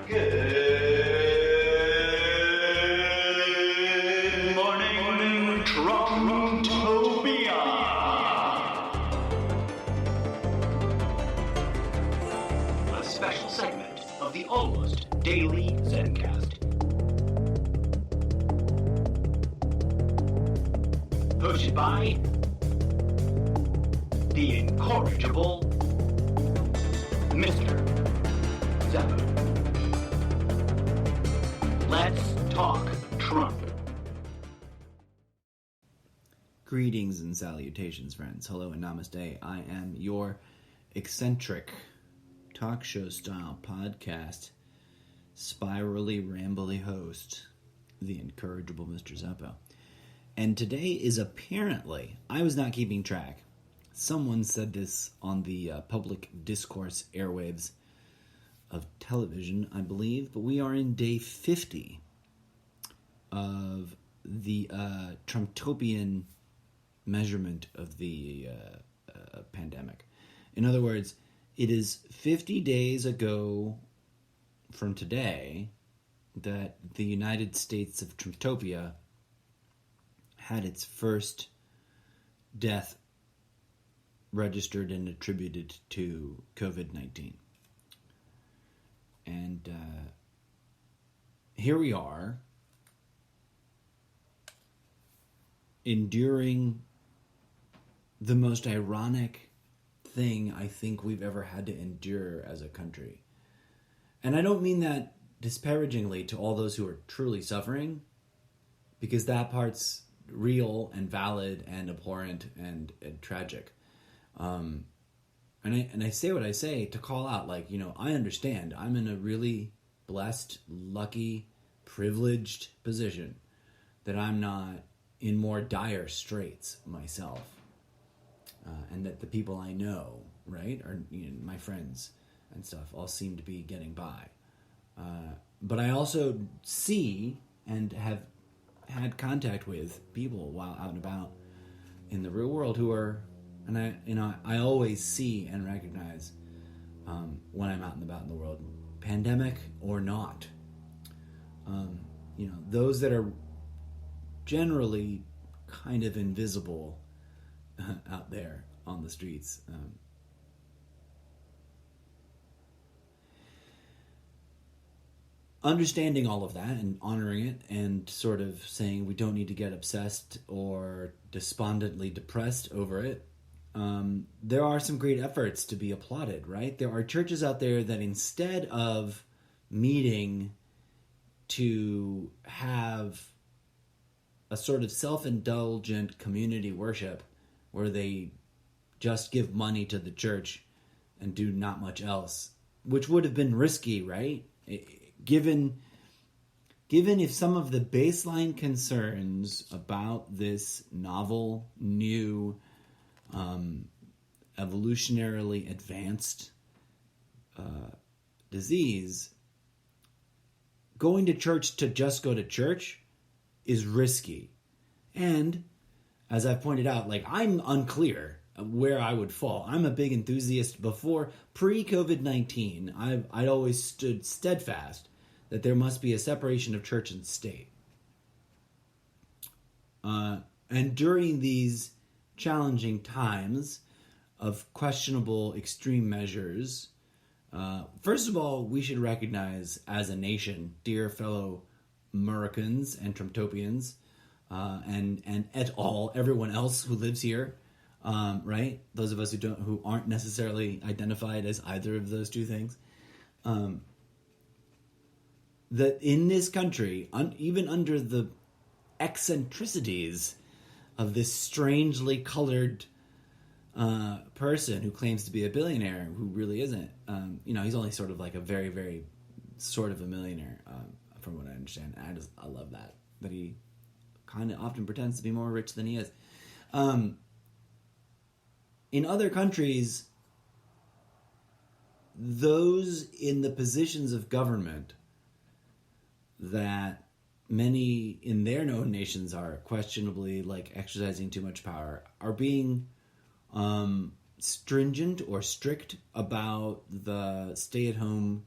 Good morning, Trumptopia. A special segment of the almost daily Zencast. Hosted by the incorrigible Mr. Zappa. Let's talk Trump. Greetings and salutations, friends. Hello and namaste. I am your eccentric talk show style podcast, spirally rambly host, the incorrigible Mr. Zappa. And today is apparently, I was not keeping track. Someone said this on the public discourse airwaves of television, I believe, but we are in day 50 of the Trumptopian measurement of the pandemic. In other words, it is 50 days ago from today that the United States of Trumptopia had its first death registered and attributed to COVID-19. And here we are, enduring the most ironic thing I think we've ever had to endure as a country. And I don't mean that disparagingly to all those who are truly suffering, because that part's real and valid and abhorrent and tragic. And I say what I say to call out, like, I understand. I'm in a really blessed, lucky, privileged position that I'm not in more dire straits myself. And that the people I know, right, or my friends and stuff all seem to be getting by. But I also see and have had contact with people while out and about in the real world who are, and I always see and recognize when I'm out and about in the world, pandemic or not, those that are generally kind of invisible out there on the streets. Understanding all of that and honoring it and sort of saying we don't need to get obsessed or despondently depressed over it. There are some great efforts to be applauded, right? There are churches out there that instead of meeting to have a sort of self-indulgent community worship where they just give money to the church and do not much else, which would have been risky, right? Given if some of the baseline concerns about this novel, new, evolutionarily advanced disease, going to church to just go to church is risky. And as I've pointed out, I'm unclear where I would fall. I'm a big enthusiast. Before pre-COVID-19, I'd always stood steadfast that there must be a separation of church and state. And during these challenging times of questionable extreme measures, first of all, we should recognize as a nation, dear fellow Americans and Trumptopians, and et al., everyone else who lives here, right? Those of us who aren't necessarily identified as either of those two things, that in this country, even under the eccentricities of this strangely colored person who claims to be a billionaire, who really isn't, he's only sort of like a very, very sort of a millionaire, from what I understand. And I love that he kind of often pretends to be more rich than he is. In other countries, those in the positions of government that many in their own nations are questionably exercising too much power are being stringent or strict about the stay-at-home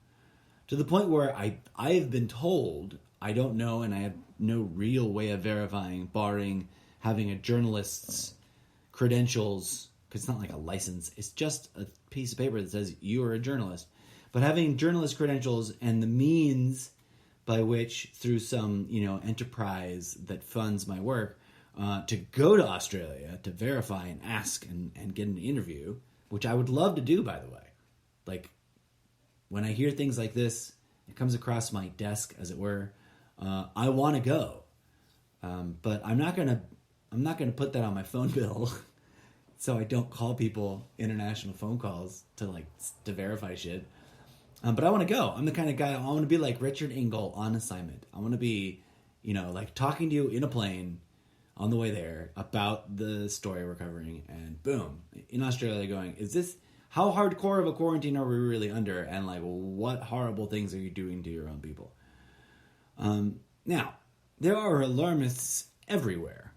to the point where I've been told, I don't know, and I have no real way of verifying, barring having a journalist's credentials, because it's not like a license, it's just a piece of paper that says you are a journalist. But having journalist credentials and the means by which, through some, enterprise that funds my work, to go to Australia to verify and ask and get an interview, which I would love to do, by the way. Like, when I hear things like this, it comes across my desk, as it were. I want to go, but I'm not gonna put that on my phone bill, so I don't call people international phone calls to verify shit. But I want to go. I'm the kind of guy, I want to be like Richard Engel on assignment. I want to be, talking to you in a plane on the way there about the story we're covering, and boom, in Australia going, how hardcore of a quarantine are we really under? And what horrible things are you doing to your own people? Now, there are alarmists everywhere,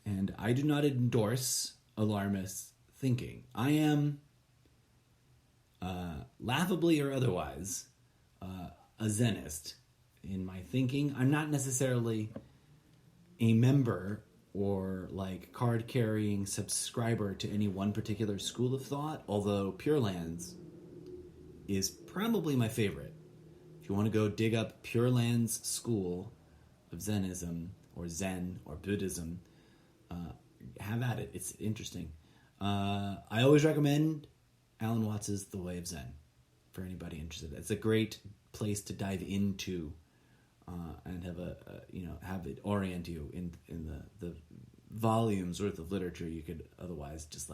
and I do not endorse alarmist thinking. I am, laughably or otherwise, a Zenist in my thinking. I'm not necessarily a member or card-carrying subscriber to any one particular school of thought, although Pure Lands is probably my favorite. If you want to go dig up Pure Lands School of Zenism, or Zen, or Buddhism, have at it. It's interesting. I always recommend Alan Watts's The Way of Zen for anybody interested. It's a great place to dive into and have it orient you in the volumes worth of literature you could otherwise just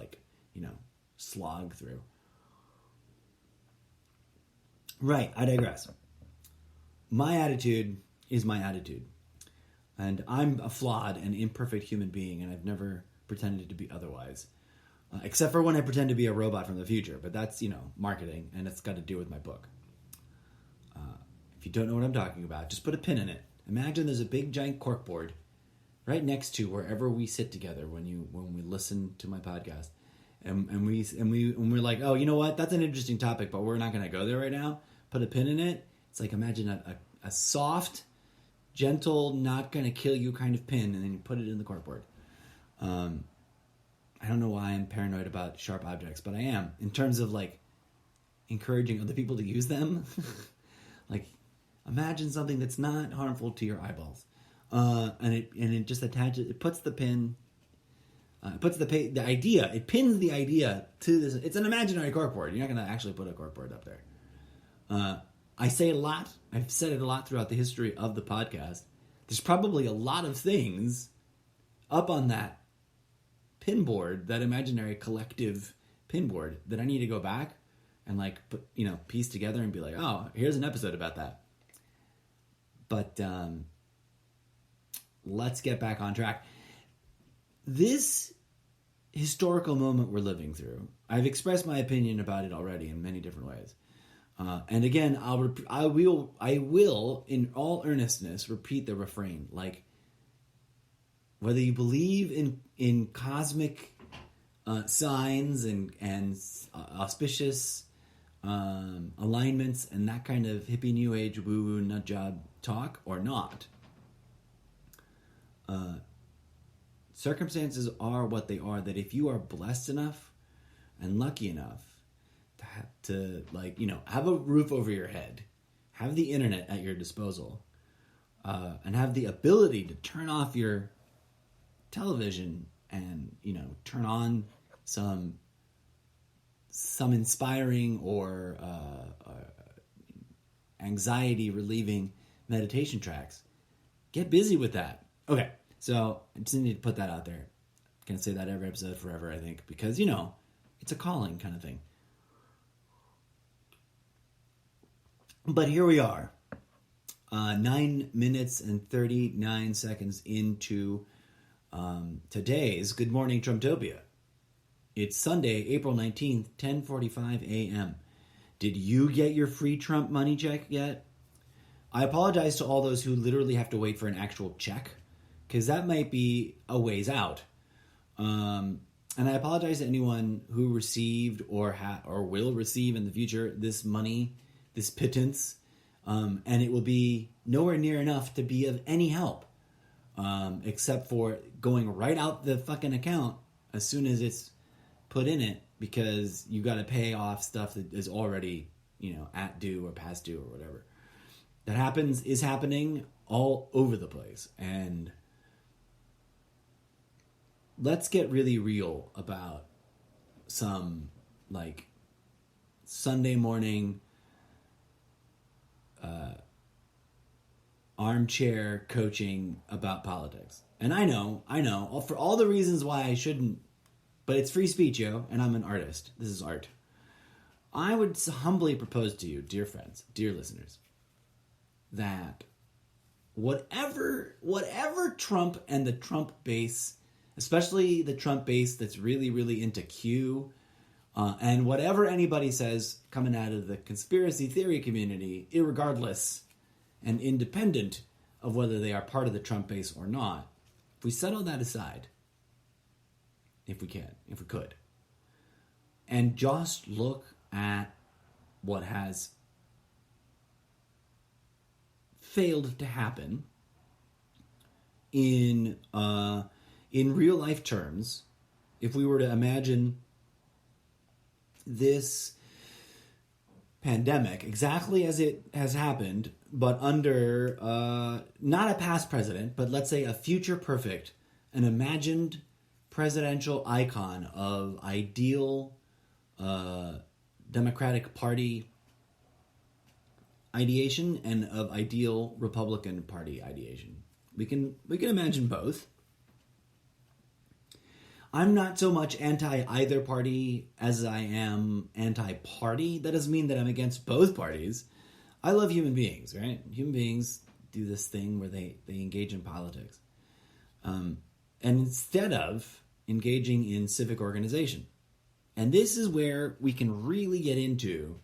slog through. Right, I digress. My attitude is my attitude. And I'm a flawed and imperfect human being, and I've never pretended to be otherwise. Except for when I pretend to be a robot from the future. But that's, marketing, and it's got to do with my book. If you don't know what I'm talking about, just put a pin in it. Imagine there's a big giant corkboard right next to wherever we sit together when we listen to my podcast. And we're like, oh, you know what? That's an interesting topic, but we're not going to go there right now. Put a pin in it. It's like, imagine a soft, gentle, not going to kill you kind of pin, and then you put it in the corkboard. I don't know why I'm paranoid about sharp objects, but I am, in terms of encouraging other people to use them. Imagine something that's not harmful to your eyeballs, and it just attaches. It puts the pin. The idea. It pins the idea to this. It's an imaginary corkboard. You're not going to actually put a corkboard up there. I say it a lot. I've said it a lot throughout the history of the podcast. There's probably a lot of things up on that pinboard, that imaginary collective pinboard, that I need to go back and piece together and be like, oh, here's an episode about that. But let's get back on track. This historical moment we're living through, I've expressed my opinion about it already in many different ways. And again, I will, in all earnestness, repeat the refrain. Whether you believe in cosmic signs and auspicious alignments and that kind of hippie new age woo-woo nut job talk or not, circumstances are what they are. That if you are blessed enough and lucky enough to have a roof over your head, have the internet at your disposal, and have the ability to turn off your television and turn on some inspiring or anxiety relieving meditation tracks, get busy with that. Okay, so I just need to put that out there. I'm gonna say that every episode forever, I think, because it's a calling kind of thing. But here we are, 9 minutes and 39 seconds into today's Good Morning Trumptopia. It's Sunday, April 19th, 10:45 a.m. Did you get your free Trump money check yet? I apologize to all those who literally have to wait for an actual check, because that might be a ways out. And I apologize to anyone who received or will receive in the future this money, this pittance, And it will be nowhere near enough to be of any help, except for going right out the fucking account as soon as it's put in it, because you got to pay off stuff that is already, at due or past due or whatever. That is happening all over the place. And let's get really real about some, like, Sunday morning armchair coaching about politics. And I know, for all the reasons why I shouldn't, but it's free speech, yo, and I'm an artist. This is art. I would humbly propose to you, dear friends, dear listeners, that whatever Trump and the Trump base, especially the Trump base that's really, really into Q, and whatever anybody says coming out of the conspiracy theory community, irregardless and independent of whether they are part of the Trump base or not, if we set all that aside, if we could, and just look at what has failed to happen in real life terms, if we were to imagine this pandemic exactly as it has happened, but under not a past president, but let's say a future perfect, an imagined presidential icon of ideal Democratic Party ideation and of ideal Republican Party ideation. We can imagine both. I'm not so much anti either party as I am anti-party. That doesn't mean that I'm against both parties. I love human beings, right? Human beings do this thing where they engage in politics. And instead of engaging in civic organization. And this is where we can really get into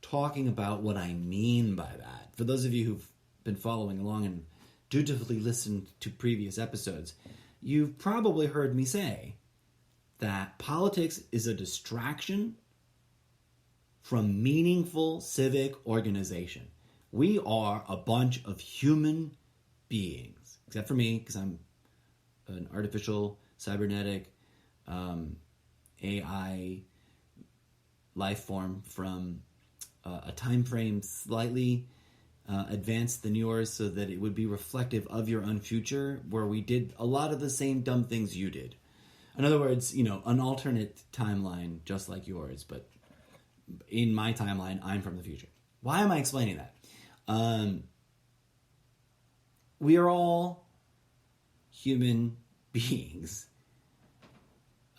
talking about what I mean by that. For those of you who've been following along and dutifully listened to previous episodes, you've probably heard me say that politics is a distraction from meaningful civic organization. We are a bunch of human beings, except for me, because I'm an artificial, cybernetic, AI life form from a time frame slightly advanced than yours, so that it would be reflective of your own future, where we did a lot of the same dumb things you did. In other words, an alternate timeline just like yours, but in my timeline, I'm from the future. Why am I explaining that? We are all human beings.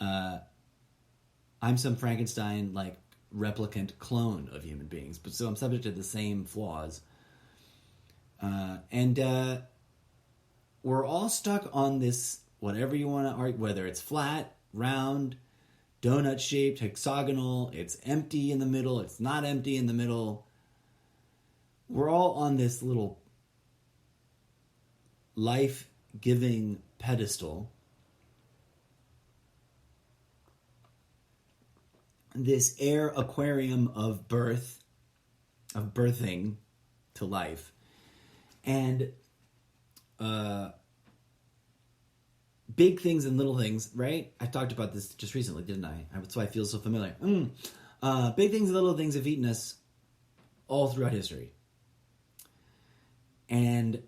I'm some Frankenstein-like replicant clone of human beings, but so I'm subject to the same flaws. And we're all stuck on this, whatever you want to argue, whether it's flat, round, donut-shaped, hexagonal, it's empty in the middle, it's not empty in the middle. We're all on this little life-giving pedestal. This air aquarium of birth, of birthing to life. And big things and little things, right? I talked about this just recently, didn't I? That's why I feel so familiar. Big things and little things have eaten us all throughout history. And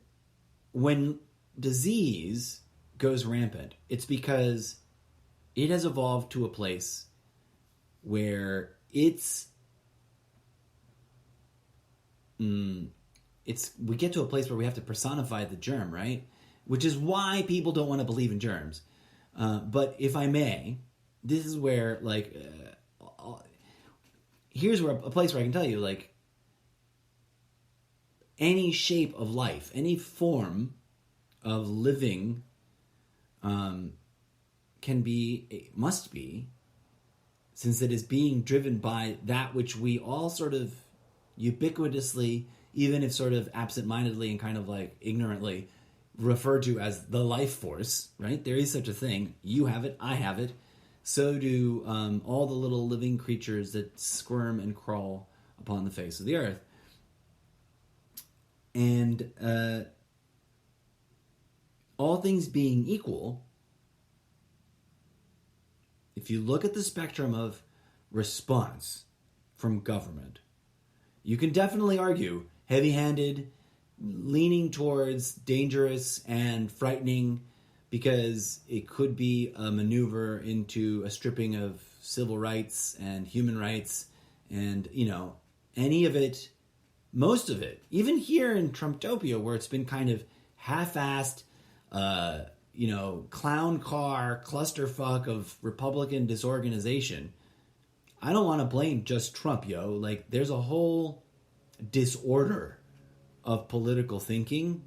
when disease goes rampant, it's because it has evolved to a place where we get to a place where we have to personify the germ, right? Which is why people don't want to believe in germs. But if I may, this is where, here's where a place where I can tell you, any shape of life, any form of living, must be, since it is being driven by that which we all sort of ubiquitously, even if sort of absent-mindedly and kind of ignorantly, refer to as the life force, right? There is such a thing. You have it, I have it. So do all the little living creatures that squirm and crawl upon the face of the earth. And all things being equal, if you look at the spectrum of response from government, you can definitely argue heavy-handed, leaning towards dangerous and frightening, because it could be a maneuver into a stripping of civil rights and human rights, and, any of it, most of it, even here in Trumptopia, where it's been kind of half-assed, clown car clusterfuck of Republican disorganization. I don't want to blame just Trump, Like, there's a whole disorder of political thinking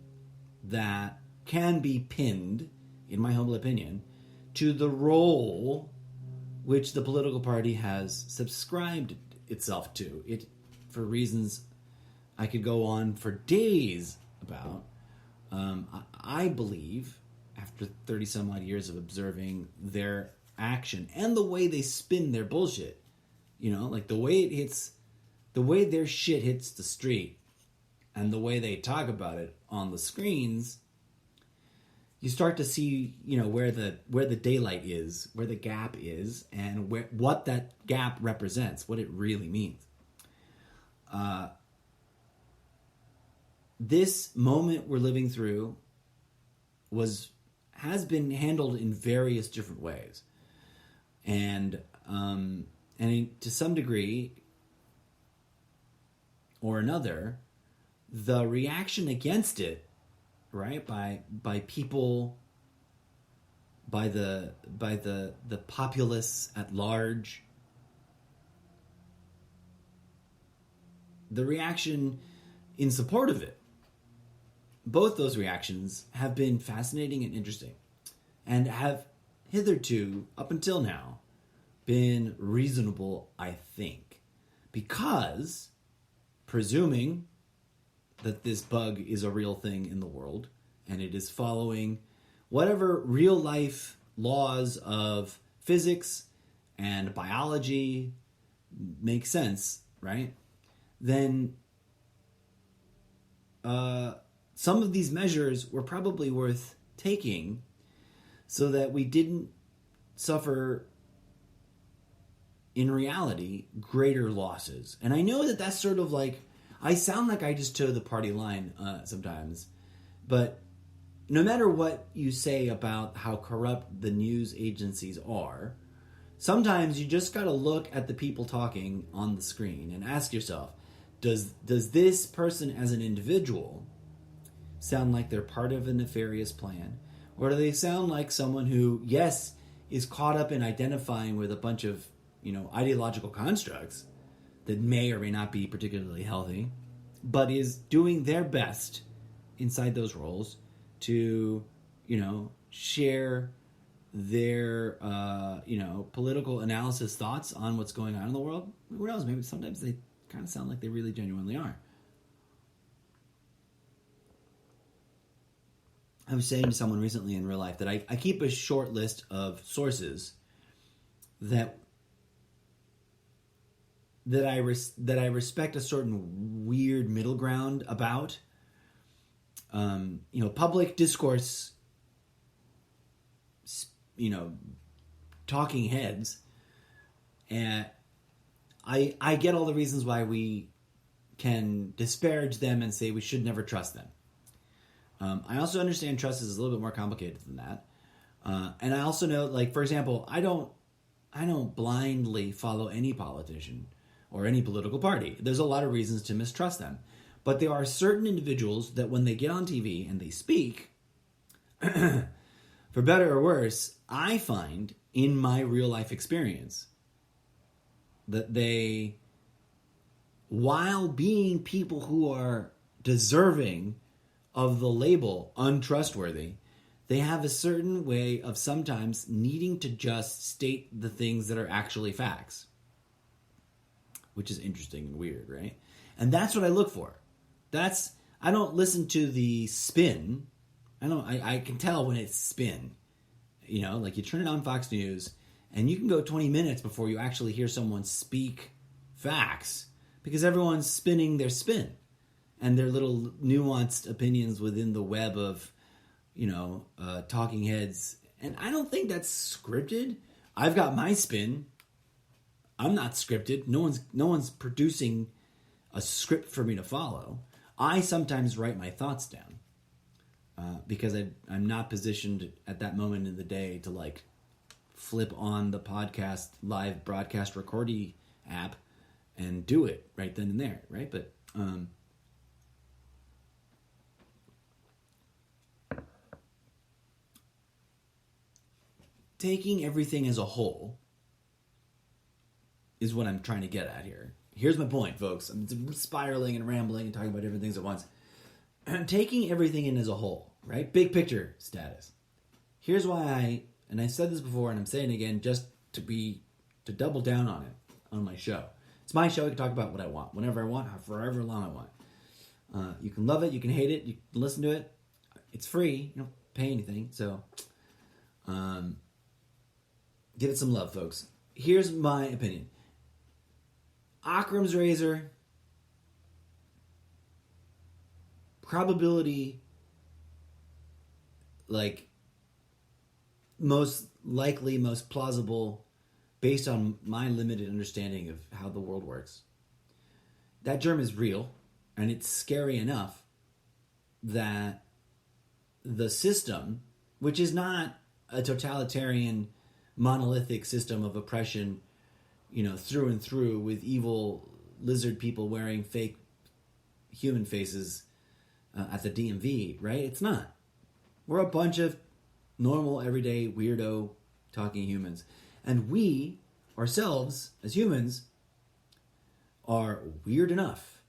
that can be pinned, in my humble opinion, to the role which the political party has subscribed itself to. It, for reasons I could go on for days about. I believe, after 30 some odd years of observing their action and the way they spin their bullshit, like the way their shit hits the street and the way they talk about it on the screens, you start to see, where the daylight is, where the gap is, and what that gap represents, what it really means. This moment we're living through has been handled in various different ways, and to some degree or another, the reaction against it, right, by people, by the populace at large, the reaction in support of it, both those reactions have been fascinating and interesting, and have hitherto, up until now, been reasonable, I think, because, presuming that this bug is a real thing in the world, and it is following whatever real life laws of physics and biology make sense, right? Then some of these measures were probably worth taking so that we didn't suffer, in reality, greater losses. And I know that that's sort of like, I sound like I just toe the party line sometimes, but no matter what you say about how corrupt the news agencies are, sometimes you just got to look at the people talking on the screen and ask yourself, does this person as an individual sound like they're part of a nefarious plan? Or do they sound like someone who, yes, is caught up in identifying with a bunch of, ideological constructs that may or may not be particularly healthy, but is doing their best inside those roles to, share their, political analysis thoughts on what's going on in the world? Who knows? Maybe sometimes they kind of sound like they really genuinely are. I was saying to someone recently in real life that I keep a short list of sources that I respect a certain weird middle ground about. Public discourse, talking heads, and I get all the reasons why we can disparage them and say we should never trust them. I also understand trust is a little bit more complicated than that. And I also know, like, for example, I don't blindly follow any politician or any political party. There's a lot of reasons to mistrust them. But there are certain individuals that when they get on TV and they speak, for better or worse, I find in my real life experience that they, while being people who are deserving of the label untrustworthy, they have a certain way of sometimes needing to just state the things that are actually facts, which is interesting and weird, right? And that's what I look for. I don't listen to the spin. I can tell when it's spin. Like you turn it on Fox News and you can go 20 minutes before you actually hear someone speak facts because everyone's spinning their spin. and their little nuanced opinions within the web of, talking heads. And I don't think that's scripted. I've got my spin. I'm not scripted. No one's producing a script for me to follow. I sometimes write my thoughts down because I'm not positioned at that moment in the day to flip on the podcast live broadcast recording app and do it right then and there, right? But taking everything as a whole is what I'm trying to get at here. Here's my point, folks. I'm spiraling and rambling and talking about different things at once. I'm taking everything in as a whole, right? Big picture status. Here's why and I said this before and I'm saying it again just to double down on it on my show. It's my show. I can talk about what I want, whenever I want, for however long I want. You can love it, you can hate it, you can listen to it. It's free. You don't pay anything. So give it some love, folks. Here's my opinion. Occam's razor, probability, most likely, most plausible, based on my limited understanding of how the world works. That germ is real, and it's scary enough that the system, which is not a totalitarian, monolithic system of oppression, through and through, with evil lizard people wearing fake human faces at the DMV, right? It's not. We're a bunch of normal, everyday, weirdo talking humans. And we, ourselves, as humans, are weird enough,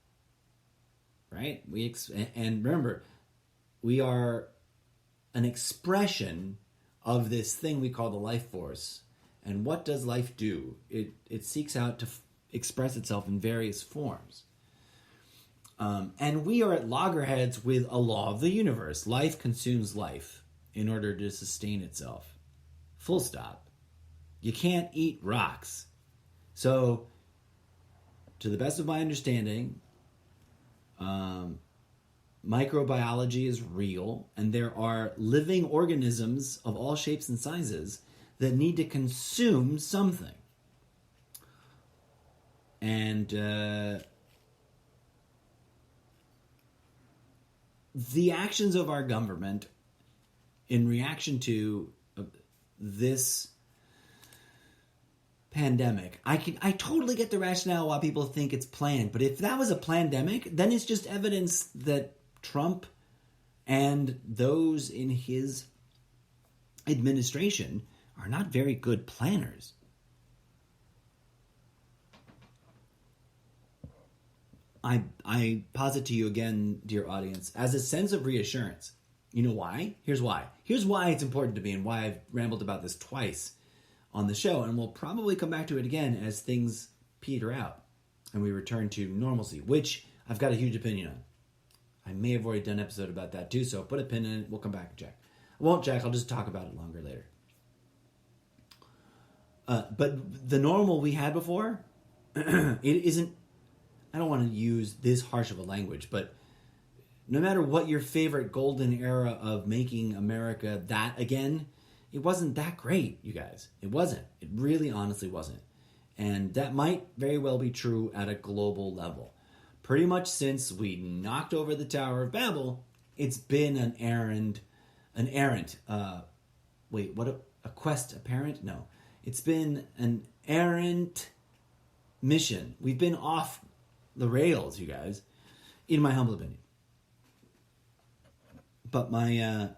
right? And remember, we are an expression of this thing we call the life force. And what does life do? It seeks out to express itself in various forms. And we are at loggerheads with a law of the universe. Life consumes life in order to sustain itself. Full stop. You can't eat rocks. So, to the best of my understanding, microbiology is real, and there are living organisms of all shapes and sizes that need to consume something. And the actions of our government in reaction to this pandemic, I totally get the rationale why people think it's planned, but if that was a pandemic, then it's just evidence that Trump and those in his administration are not very good planners. I posit to you again, dear audience, as a sense of reassurance. You know why? Here's why. Here's why it's important to me and why I've rambled about this twice on the show, and we'll probably come back to it again as things peter out and we return to normalcy, which I've got a huge opinion on. I may have already done an episode about that too, so put a pin in it. We'll come back and check. I won't check. I'll just talk about it longer later. But the normal we had before, it isn't, I don't want to use this harsh of a language, but no matter what your favorite golden era of making America that again, it wasn't that great, you guys. It wasn't. It really honestly wasn't. And that might very well be true at a global level. Pretty much since we knocked over the Tower of Babel, it's been a quest, apparent? No. It's been an errant mission. We've been off the rails, you guys, in my humble opinion. But my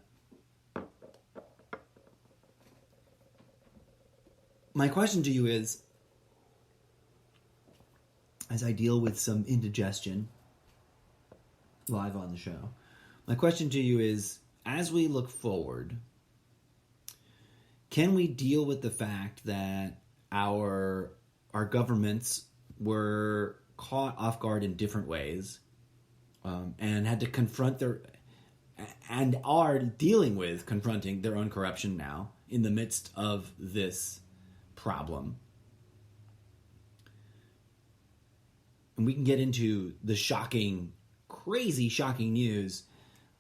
question to you is, as I deal with some indigestion live on the show, my question to you is, as we look forward, can we deal with the fact that our governments were caught off guard in different ways and had to confront and are dealing with confronting their own corruption now in the midst of this problem? And we can get into the shocking crazy, shocking news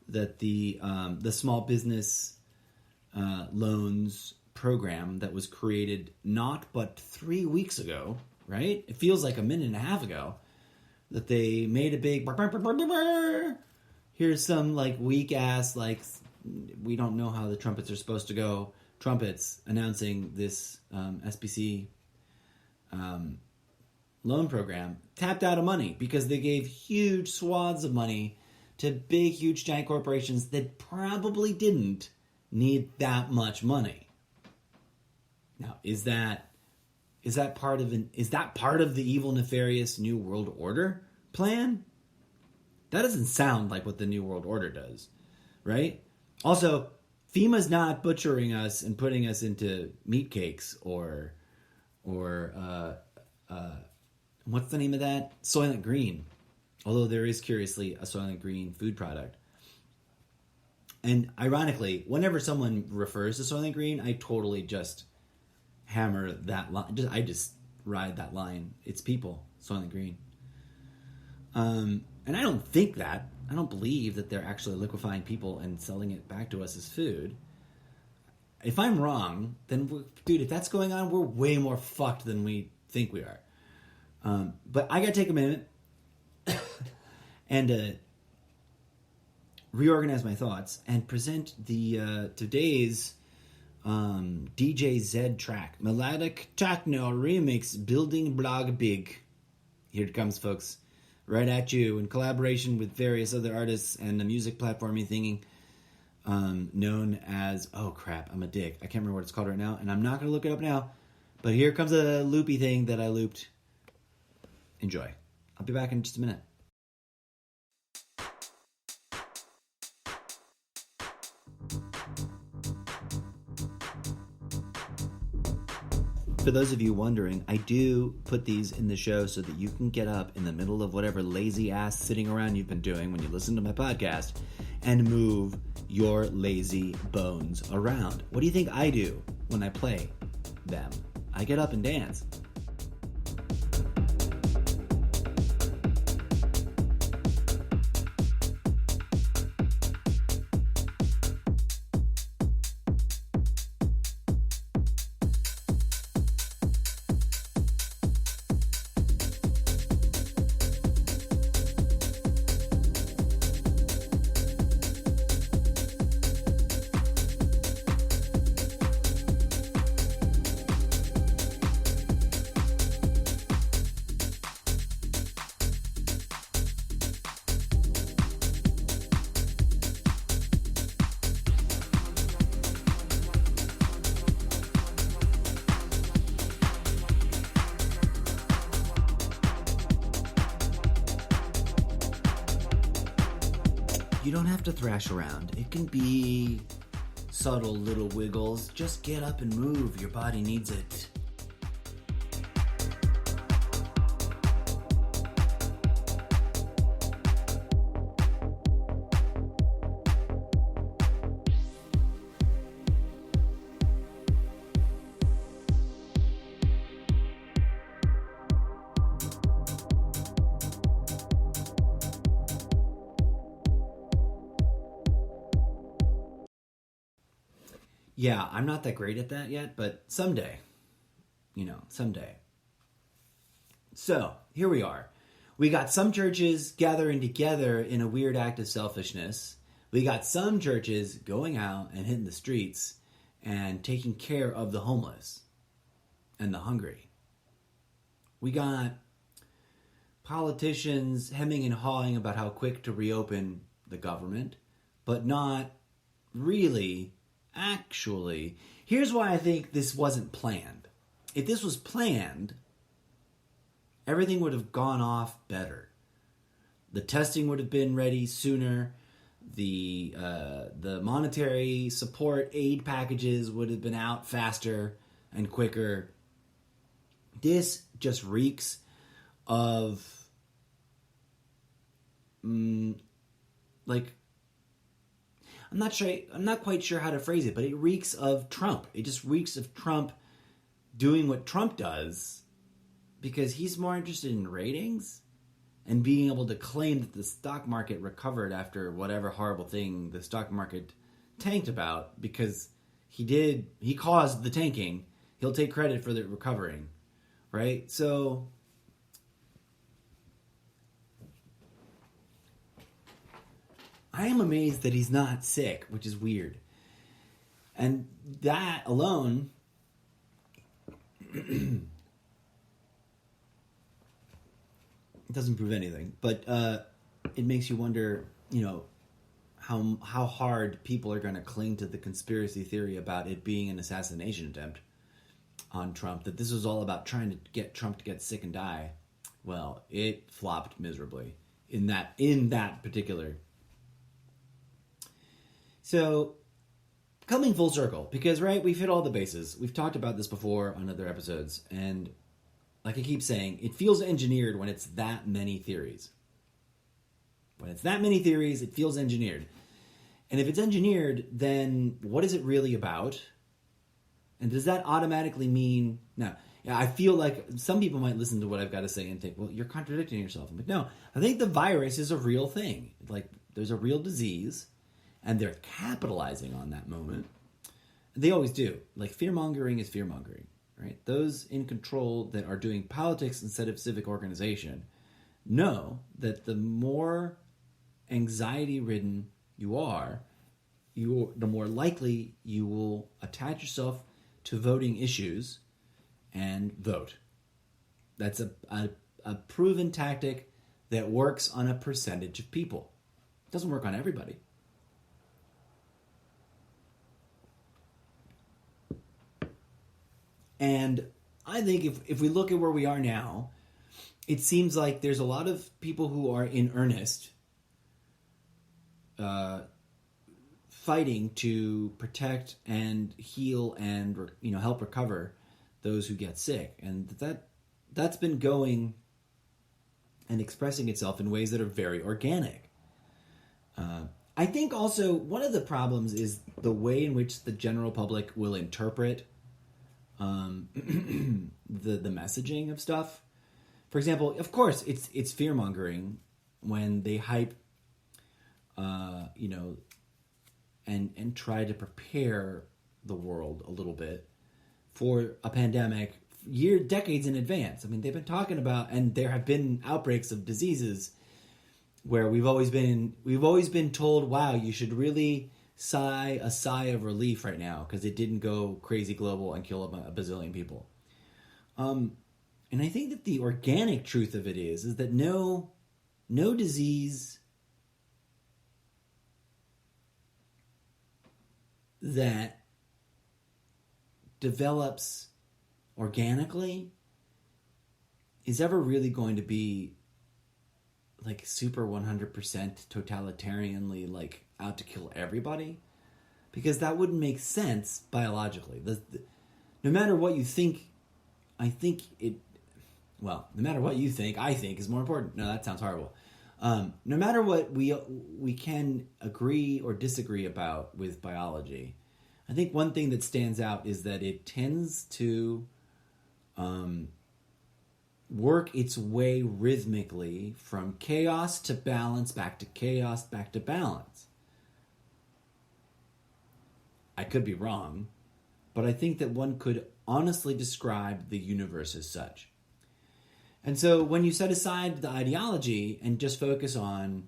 that the small business loans program that was created not but 3 weeks ago, right? It feels like a minute and a half ago, that they made a big... Here's some, like, weak-ass, like, we don't know how the trumpets are supposed to go. Trumpets announcing this SBC loan program tapped out of money because they gave huge swaths of money to big, huge, giant corporations that probably didn't need that much money. Now, is that part of the evil, nefarious New World Order plan? That doesn't sound like what the New World Order does, right? Also, FEMA's not butchering us and putting us into meat cakes or what's the name of that? Soylent Green. Although there is, curiously, a Soylent Green food product. And ironically, whenever someone refers to Soylent Green, I totally just hammer that line. I just ride that line. It's people, Soylent Green. And I don't think that. I don't believe that they're actually liquefying people and selling it back to us as food. If I'm wrong, then, dude, if that's going on, we're way more fucked than we think we are. But I gotta take a minute and reorganize my thoughts and present the today's DJ Z track. Melodic Techno Remix Building Blog Big. Here it comes, folks. Right at you, in collaboration with various other artists and a music platforming thingy known as... Oh, crap, I'm a dick. I can't remember what it's called right now, and I'm not going to look it up now. But here comes a loopy thing that I looped. Enjoy. I'll be back in just a minute. For those of you wondering, I do put these in the show so that you can get up in the middle of whatever lazy ass sitting around you've been doing when you listen to my podcast and move your lazy bones around. What do you think I do when I play them? I get up and dance. You don't have to thrash around. It can be subtle little wiggles. Just get up and move. Your body needs it. Yeah, I'm not that great at that yet, but someday. Someday. So, here we are. We got some churches gathering together in a weird act of selfishness. We got some churches going out and hitting the streets and taking care of the homeless and the hungry. We got politicians hemming and hawing about how quick to reopen the government, but not really... Actually, here's why I think this wasn't planned. If this was planned, everything would have gone off better. The testing would have been ready sooner. The monetary support aid packages would have been out faster and quicker. This just reeks of I'm not quite sure how to phrase it, but it reeks of Trump. It just reeks of Trump doing what Trump does because he's more interested in ratings and being able to claim that the stock market recovered after whatever horrible thing the stock market tanked about because he caused the tanking, he'll take credit for the recovering, right? So I am amazed that he's not sick, which is weird. And that alone it doesn't prove anything, but it makes you wonder, how hard people are going to cling to the conspiracy theory about it being an assassination attempt on Trump, that this was all about trying to get Trump to get sick and die. Well, it flopped miserably in that particular. So, coming full circle, because, right, we've hit all the bases. We've talked about this before on other episodes, and like I keep saying, it feels engineered when it's that many theories. When it's that many theories, it feels engineered. And if it's engineered, then what is it really about? And does that automatically mean... Now, I feel like some people might listen to what I've got to say and think, well, you're contradicting yourself. I'm like, no, I think the virus is a real thing. Like, there's a real disease, and they're capitalizing on that moment. They always do. Like, fear-mongering is fear-mongering, right? Those in control that are doing politics instead of civic organization know that the more anxiety-ridden you are, the more likely you will attach yourself to voting issues and vote. That's a proven tactic that works on a percentage of people. It doesn't work on everybody. And I think if we look at where we are now, it seems like there's a lot of people who are in earnest fighting to protect and heal and help recover those who get sick, and that's been going and expressing itself in ways that are very organic. I think also one of the problems is the way in which the general public will interpret the messaging of stuff. For example, of course, it's fear mongering when they hype, and try to prepare the world a little bit for a pandemic decades in advance. I mean, they've been talking about, and there have been outbreaks of diseases where we've always been told, wow, you should really sigh a sigh of relief right now because it didn't go crazy global and kill a bazillion people. And I think that the organic truth of it is that no disease that develops organically is ever really going to be like super 100% totalitarianly like out to kill everybody, because that wouldn't make sense biologically. No matter what you think, no matter what you think, I think is more important. No, that sounds horrible. No matter what we can agree or disagree about with biology, I think one thing that stands out is that it tends to work its way rhythmically from chaos to balance, back to chaos, back to balance. I could be wrong, but I think that one could honestly describe the universe as such. And so when you set aside the ideology and just focus on,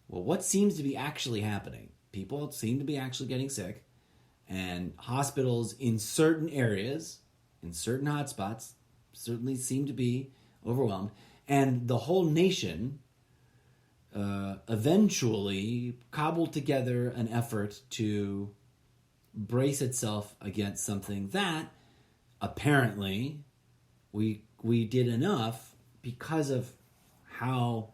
well, what seems to be actually happening? People seem to be actually getting sick, and hospitals in certain areas, in certain hotspots, certainly seem to be overwhelmed. And the whole nation eventually cobbled together an effort to brace itself against something that apparently we did enough because of how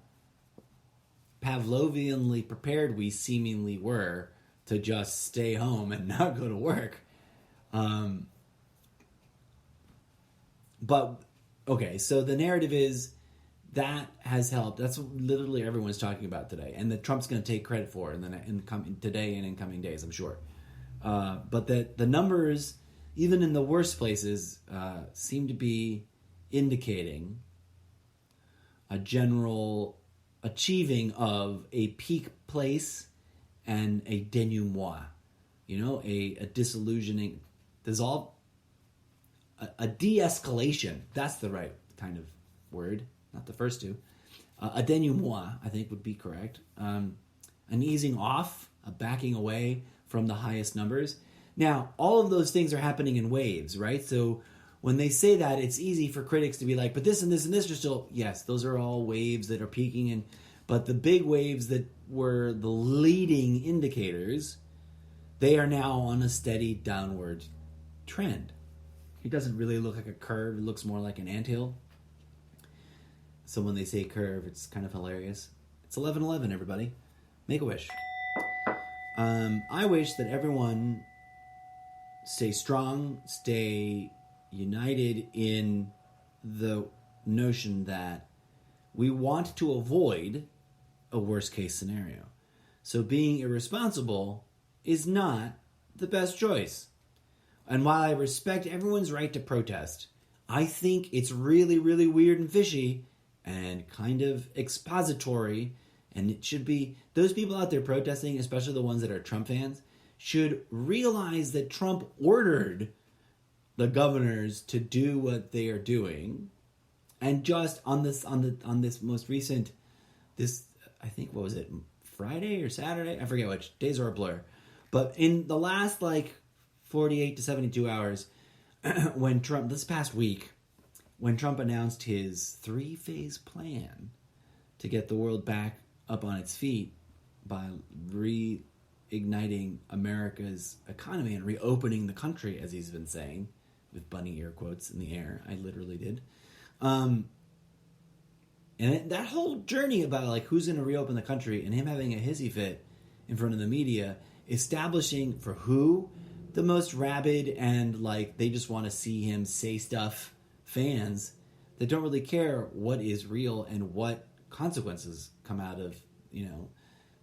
Pavlovianly prepared we seemingly were to just stay home and not go to work. But, okay, so the narrative is that has helped. That's what literally everyone's talking about today. And that Trump's going to take credit for it today and in coming days, I'm sure. But the numbers, even in the worst places, seem to be indicating a general achieving of a peak place and a denouement, a disillusioning, a de-escalation. That's the right kind of word, not the first two. A denouement, I think, would be correct. An easing off, a backing away from the highest numbers. Now, all of those things are happening in waves, right? So when they say that, it's easy for critics to be like, but this and this and this are still, yes, those are all waves that are peaking, but the big waves that were the leading indicators, they are now on a steady downward trend. It doesn't really look like a curve. It looks more like an anthill. So when they say curve, it's kind of hilarious. It's 11/11, everybody. Make a wish. I wish that everyone stay strong, stay united in the notion that we want to avoid a worst case scenario. So being irresponsible is not the best choice. And while I respect everyone's right to protest, I think it's really, really weird and fishy and kind of expository. And it should be, those people out there protesting, especially the ones that are Trump fans, should realize that Trump ordered the governors to do what they are doing. And just on this most recent, I think, what was it, Friday or Saturday? I forget which. Days are a blur. But in the last 48 to 72 hours, when Trump, this past week, when Trump announced his 3-phase plan to get the world back up on its feet by reigniting America's economy and reopening the country, as he's been saying, with bunny ear quotes in the air. I literally did. And that whole journey about who's going to reopen the country and him having a hissy fit in front of the media, establishing for who the most rabid and they just want to see him say stuff fans that don't really care what is real and what consequences come out of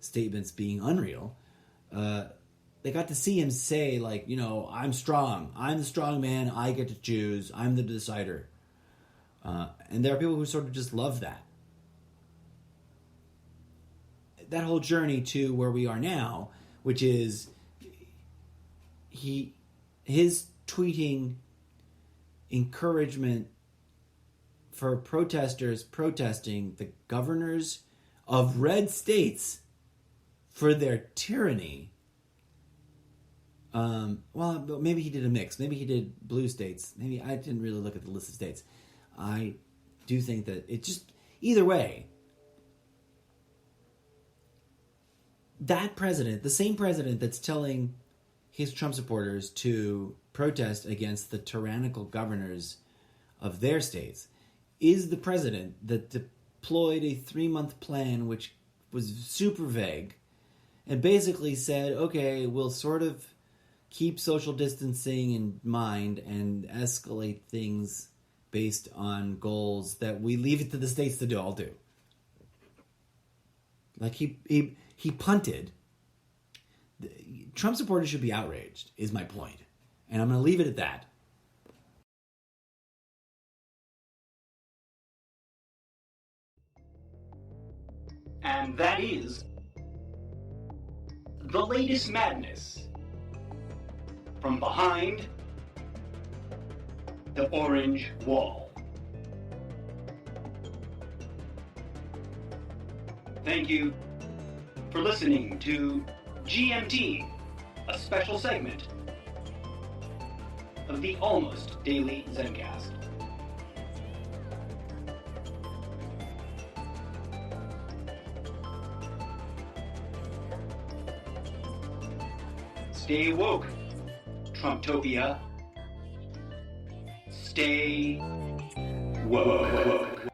statements being unreal. They got to see him say I'm strong, I'm the strong man, I get to choose, I'm the decider. And there are people who sort of just love that whole journey to where we are now, which is his tweeting encouragement for protesters protesting the governors of red states for their tyranny. Well, maybe he did a mix. Maybe he did blue states. Maybe I didn't really look at the list of states. I do think that it just, either way, that president, the same president that's telling his Trump supporters to protest against the tyrannical governors of their states, is the president that deployed a 3-month plan which was super vague and basically said, okay, we'll sort of keep social distancing in mind and escalate things based on goals that we leave it to the states to all do. He punted. Trump supporters should be outraged, is my point. And I'm going to leave it at that. And that is the latest madness from behind the orange wall. Thank you for listening to GMT, a special segment of the Almost Daily Zencast. Stay woke, Trumptopia. Stay woke.